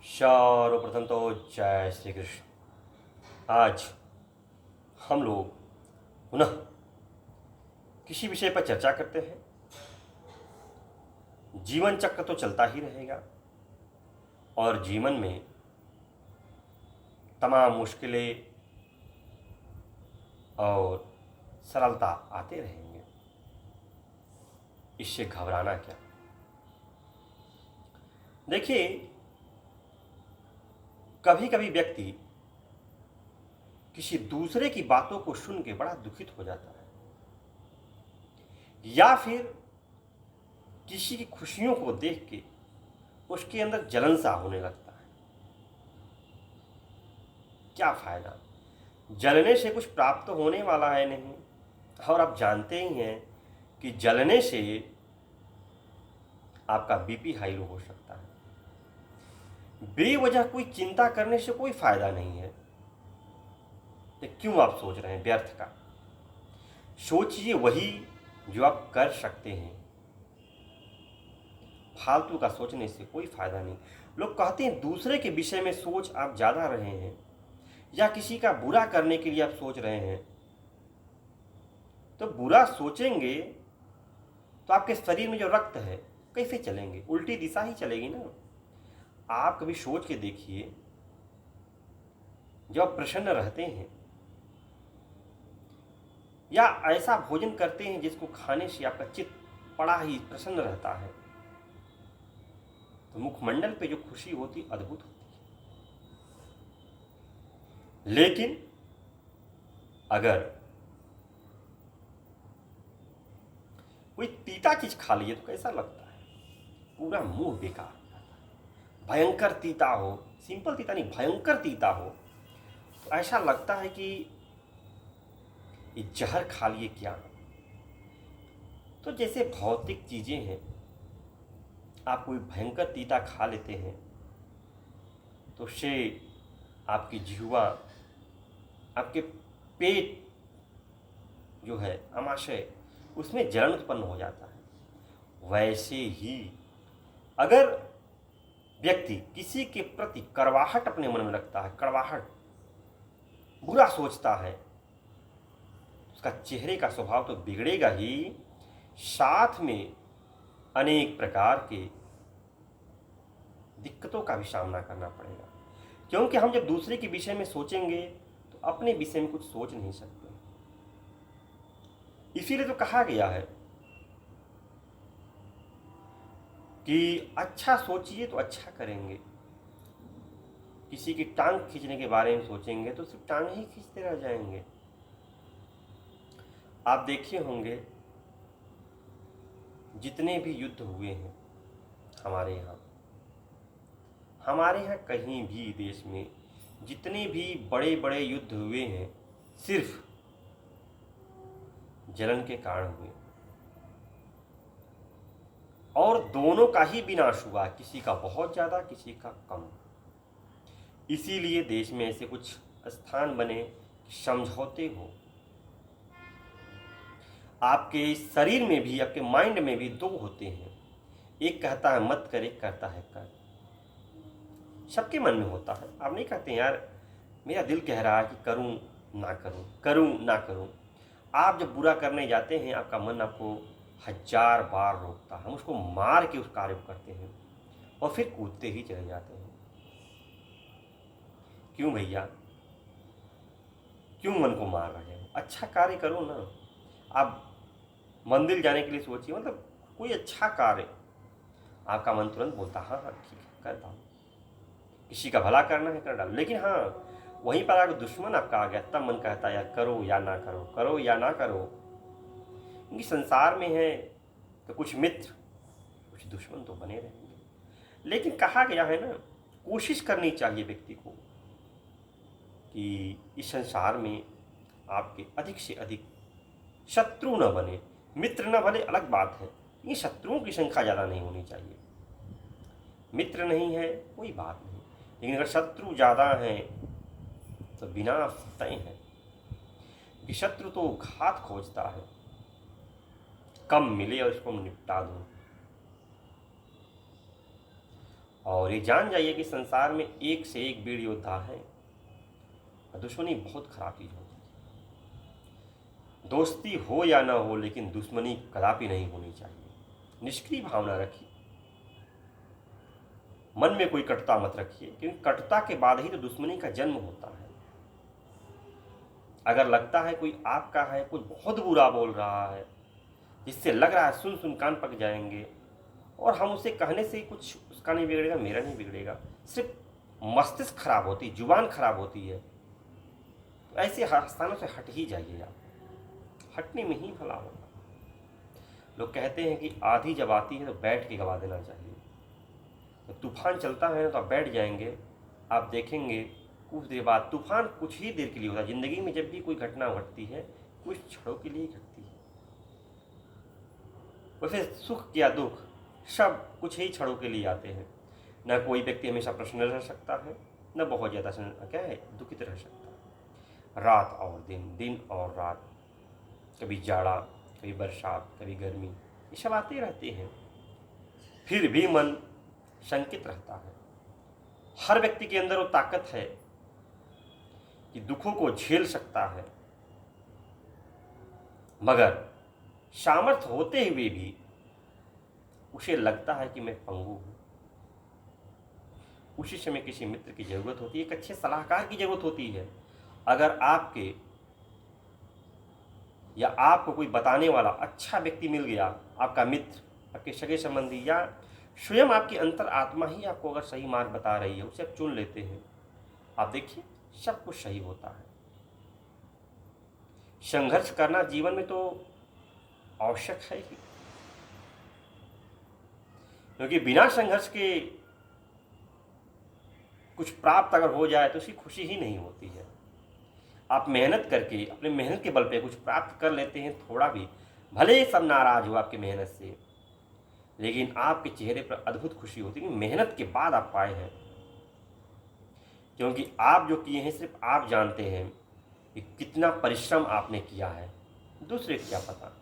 सर्वप्रथम तो जय श्री कृष्ण। आज हम लोग पुनः किसी विषय पर चर्चा करते हैं। जीवन चक्र तो चलता ही रहेगा और जीवन में तमाम मुश्किलें और सरलता आते रहेंगे। इससे घबराना क्या। देखिए, कभी कभी व्यक्ति किसी दूसरे की बातों को सुन के बड़ा दुखित हो जाता है या फिर किसी की खुशियों को देख के उसके अंदर जलन सा होने लगता है। क्या फायदा, जलने से कुछ प्राप्त तो होने वाला है नहीं। और आप जानते ही हैं कि जलने से आपका बीपी हाई लो हो सकता है। बेवजह कोई चिंता करने से कोई फायदा नहीं है। तो क्यों आप सोच रहे हैं व्यर्थ का। सोचिए वही जो आप कर सकते हैं। फालतू का सोचने से कोई फायदा नहीं। लोग कहते हैं दूसरे के विषय में सोच आप ज्यादा रहे हैं या किसी का बुरा करने के लिए आप सोच रहे हैं। तो बुरा सोचेंगे तो आपके शरीर में जो रक्त है कैसे चलेंगे, उल्टी दिशा ही चलेगी ना। आप कभी सोच के देखिए, जब आप प्रसन्न रहते हैं या ऐसा भोजन करते हैं जिसको खाने से आपका चित्त बड़ा ही प्रसन्न रहता है, तो मुखमंडल पे जो खुशी होती अद्भुत होती है। लेकिन अगर कोई तीता चीज खा लिए तो कैसा लगता है, पूरा मुंह बेकार हो जाता है। भयंकर तीता हो, सिंपल तीता नहीं, भयंकर तीता हो तो ऐसा लगता है कि ये जहर खा लिए क्या। तो जैसे भौतिक चीजें हैं, आप कोई भयंकर तीता खा लेते हैं तो उससे आपकी जिह्वा, आपके पेट जो है आमाशय, उसमें जलन उत्पन्न हो जाता है। वैसे ही अगर व्यक्ति किसी के प्रति कड़वाहट अपने मन में रखता है, कड़वाहट, बुरा सोचता है, उसका चेहरे का स्वभाव तो बिगड़ेगा ही, साथ में अनेक प्रकार के दिक्कतों का भी सामना करना पड़ेगा। क्योंकि हम जब दूसरे के विषय में सोचेंगे तो अपने विषय में कुछ सोच नहीं सकते। इसीलिए तो कहा गया है कि अच्छा सोचिए तो अच्छा करेंगे। किसी की टांग खींचने के बारे में सोचेंगे तो सिर्फ टांग ही खींचते रह जाएंगे। आप देखे होंगे जितने भी युद्ध हुए हैं हमारे यहाँ कहीं भी देश में जितने भी बड़े बड़े युद्ध हुए हैं, सिर्फ जलन के कारण हुए और दोनों का ही विनाश हुआ, किसी का बहुत ज्यादा, किसी का कम। इसीलिए देश में ऐसे कुछ स्थान बने, समझौते हो। आपके शरीर में भी, आपके माइंड में भी दो होते हैं, एक कहता है मत कर, एक कहता है कर। सबके मन में होता है। आप नहीं कहते यार मेरा दिल कह रहा है कि करूं ना करूं, करूं ना करूं। आप जब बुरा करने जाते हैं, आपका मन आपको 1000 बार रोकता है। हम उसको मार के उस कार्य को करते हैं और फिर कूदते ही चले जाते हैं। क्यों भैया, क्यों मन को मार रहे हो? अच्छा कार्य करो ना। आप मंदिर जाने के लिए सोचिए, मतलब कोई अच्छा कार्य, आपका मन तुरंत बोलता हाँ हाँ ठीक है कर डालो, किसी का भला करना है कर डालो। लेकिन हाँ, वहीं पर अगर दुश्मन आपका आ गया तब मन कहता है यार करो या ना करो, करो या ना करो। क्योंकि संसार में है तो कुछ मित्र, कुछ दुश्मन तो बने रहेंगे। लेकिन कहा गया है ना, कोशिश करनी चाहिए व्यक्ति को कि इस संसार में आपके अधिक से अधिक शत्रु न बने। मित्र न बने अलग बात है, ये शत्रुओं की संख्या ज़्यादा नहीं होनी चाहिए। मित्र नहीं है कोई बात नहीं, लेकिन अगर शत्रु ज़्यादा हैं तो विनाश तय है। कि शत्रु तो घात खोजता है, कम मिले और इसको निपटा दो। और ये जान जाइए कि संसार में एक से एक वीर योद्धा है। दुश्मनी बहुत खराब चीज़ होती है। दोस्ती हो या ना हो, लेकिन दुश्मनी कदापि नहीं होनी चाहिए। निष्क्रिय भावना रखिए, मन में कोई कटुता मत रखिए, क्योंकि कटुता के बाद ही तो दुश्मनी का जन्म होता है। अगर लगता है कोई आपका है, कुछ बहुत बुरा बोल रहा है, जिससे लग रहा है सुन सुन कान पक जाएंगे, और हम उसे कहने से कुछ उसका नहीं बिगड़ेगा, मेरा नहीं बिगड़ेगा, सिर्फ मस्तिष्क खराब होती, जुबान खराब होती है, तो ऐसे स्थानों से हट ही जाइए आप। हटने में ही भला होगा। लोग कहते हैं कि आधी जब आती है तो बैठ के गवा देना चाहिए। जब तूफान चलता है तो आप बैठ जाएंगे, आप देखेंगे कुछ देर बाद तूफान कुछ ही देर के लिए होता है। ज़िंदगी में जब भी कोई घटना घटती है, कुछ क्षणों के लिए घटती है। वैसे सुख या दुख सब कुछ ही क्षणों के लिए आते हैं। न कोई व्यक्ति हमेशा प्रसन्न रह सकता है, न बहुत ज़्यादा क्या है दुखित रह सकता है। रात और दिन, दिन और रात, कभी जाड़ा, कभी बरसात, कभी गर्मी, ये सब आते रहते हैं। फिर भी मन शंकित रहता है। हर व्यक्ति के अंदर वो ताकत है कि दुखों को झेल सकता है, मगर सामर्थ्य होते हुए भी उसे लगता है कि मैं पंगु हूं। उसी समय किसी मित्र की जरूरत होती है, एक अच्छे सलाहकार की जरूरत होती है। अगर आपके या आपको कोई बताने वाला अच्छा व्यक्ति मिल गया, आपका मित्र, आपके सगे संबंधी, या स्वयं आपकी अंतर आत्मा ही आपको अगर सही मार्ग बता रही है, उसे आप चुन लेते हैं, आप देखिए सब कुछ सही होता है। संघर्ष करना जीवन में तो आवश्यक है ही, क्योंकि बिना संघर्ष के कुछ प्राप्त अगर हो जाए तो उसकी खुशी ही नहीं होती है। आप मेहनत करके अपने मेहनत के बल पे कुछ प्राप्त कर लेते हैं, थोड़ा भी, भले ही सब नाराज हो आपकी मेहनत से, लेकिन आपके चेहरे पर अद्भुत खुशी होती है कि मेहनत के बाद आप पाए हैं। क्योंकि आप जो किए हैं सिर्फ आप जानते हैं कि कितना परिश्रम आपने किया है, दूसरे को क्या पता।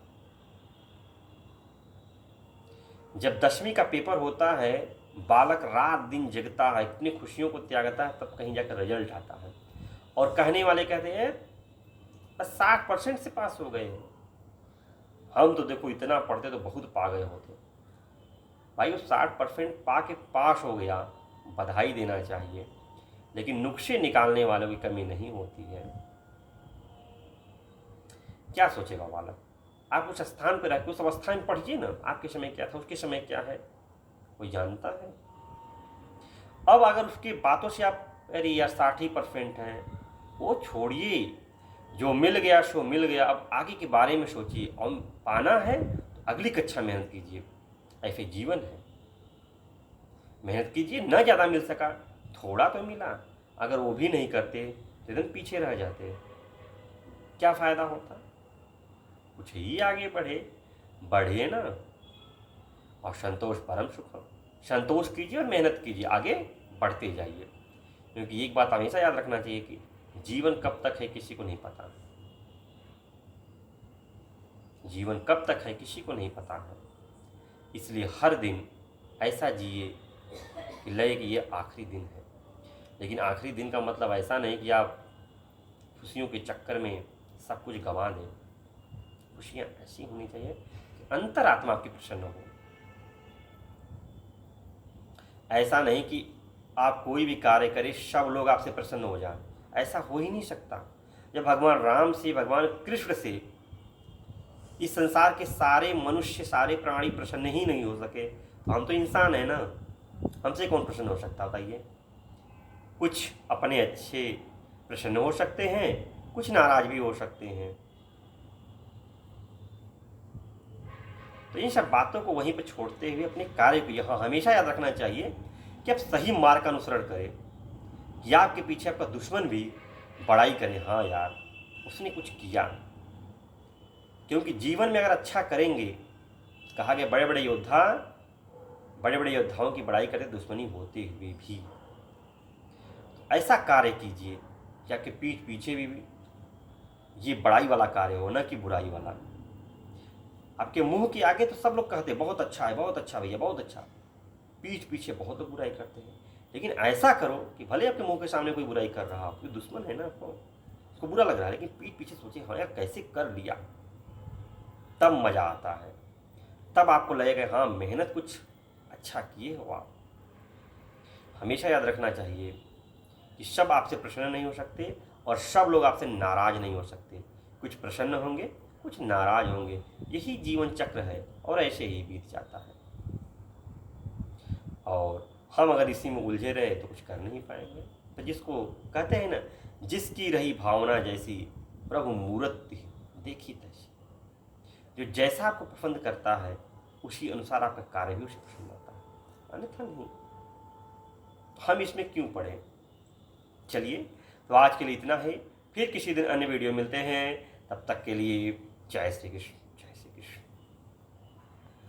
जब 10वीं का पेपर होता है, बालक रात दिन जगता है, इतनी खुशियों को त्यागता है, तब कहीं जाकर रिजल्ट आता है और कहने वाले कहते हैं बस 60% से पास हो गए हैं। हम तो देखो इतना पढ़ते तो बहुत पा गए होते। भाई वो 60% पा के पास हो गया, बधाई देना चाहिए, लेकिन नुक्से निकालने वालों की कमी नहीं होती है। क्या सोचेगा बालक? आप उस स्थान पर रहकर उस अवस्था में पढ़िए ना, आपके समय क्या था, उसके समय क्या है, कोई जानता है? अब अगर उसकी बातों से आप अरे यार 60% है, वो छोड़िए, जो मिल गया सो मिल गया। अब आगे के बारे में सोचिए, और पाना है तो अगली कक्षा मेहनत कीजिए। ऐसे जीवन है, मेहनत कीजिए, न ज़्यादा मिल सका, थोड़ा तो मिला, अगर वो भी नहीं करते तो एकदम पीछे रह जाते, क्या फ़ायदा होता? कुछ ही आगे बढ़े ना, और संतोष परम सुख। संतोष कीजिए और मेहनत कीजिए, आगे बढ़ते जाइए। क्योंकि एक बात हमेशा याद रखना चाहिए कि जीवन कब तक है किसी को नहीं पता। जीवन कब तक है किसी को नहीं पता है, इसलिए हर दिन ऐसा जिए कि लगे कि ये आखिरी दिन है। लेकिन आखिरी दिन का मतलब ऐसा नहीं कि आप खुशियों के चक्कर में सब कुछ गंवा दें। खुशियाँ ऐसी होनी चाहिए कि अंतरात्मा आपकी प्रसन्न हो। ऐसा नहीं कि आप कोई भी कार्य करें सब लोग आपसे प्रसन्न हो जाए, ऐसा हो ही नहीं सकता। जब भगवान राम से, भगवान कृष्ण से इस संसार के सारे मनुष्य, सारे प्राणी प्रसन्न ही नहीं हो सके, तो हम तो इंसान है ना, हमसे कौन प्रसन्न हो सकता बताइए? कुछ अपने अच्छे प्रसन्न हो सकते हैं, कुछ नाराज भी हो सकते हैं। तो इन सब बातों को वहीं पर छोड़ते हुए अपने कार्य को यहाँ हमेशा याद रखना चाहिए कि आप सही मार्ग का अनुसरण करें। या आपके पीछे आपका दुश्मन भी बड़ाई करे, हाँ यार उसने कुछ किया। क्योंकि जीवन में अगर अच्छा करेंगे, कहा गया बड़े बड़े योद्धाओं की बड़ाई करते दुश्मनी होते हुए भी। ऐसा कार्य कीजिए कि आपके पीछे भी ये बड़ाई वाला कार्य हो, ना कि बुराई वाला। आपके मुंह के आगे तो सब लोग कहते बहुत अच्छा है, बहुत अच्छा भैया, बहुत अच्छा, पीठ पीछे बहुत लोग बुराई करते हैं, लेकिन ऐसा करो कि भले आपके मुंह के सामने कोई बुराई कर रहा हो, कोई दुश्मन है ना आपको, उसको बुरा लग रहा है, लेकिन पीठ पीछे सोचे हाँ यार कैसे कर लिया, तब मज़ा आता है। तब आपको लगेगा हाँ मेहनत कुछ अच्छा किए हो आप। हमेशा याद रखना चाहिए कि सब आपसे प्रसन्न नहीं हो सकते और सब लोग आपसे नाराज़ नहीं हो सकते। कुछ प्रसन्न होंगे, कुछ नाराज़ होंगे, यही जीवन चक्र है और ऐसे ही बीत जाता है। और हम अगर इसी में उलझे रहे तो कुछ कर नहीं पाएंगे। तो जिसको कहते हैं ना, जिसकी रही भावना जैसी प्रभु मूर्ति देखी तैसी, जो जैसा आपको पसंद करता है उसी अनुसार आपका कार्य भी उसे पसंद आता है, अन्यथा नहीं। हम इसमें क्यों पढ़े। चलिए, तो आज के लिए इतना ही, फिर किसी दिन अन्य वीडियो मिलते हैं, तब तक के लिए जय श्री कृष्ण।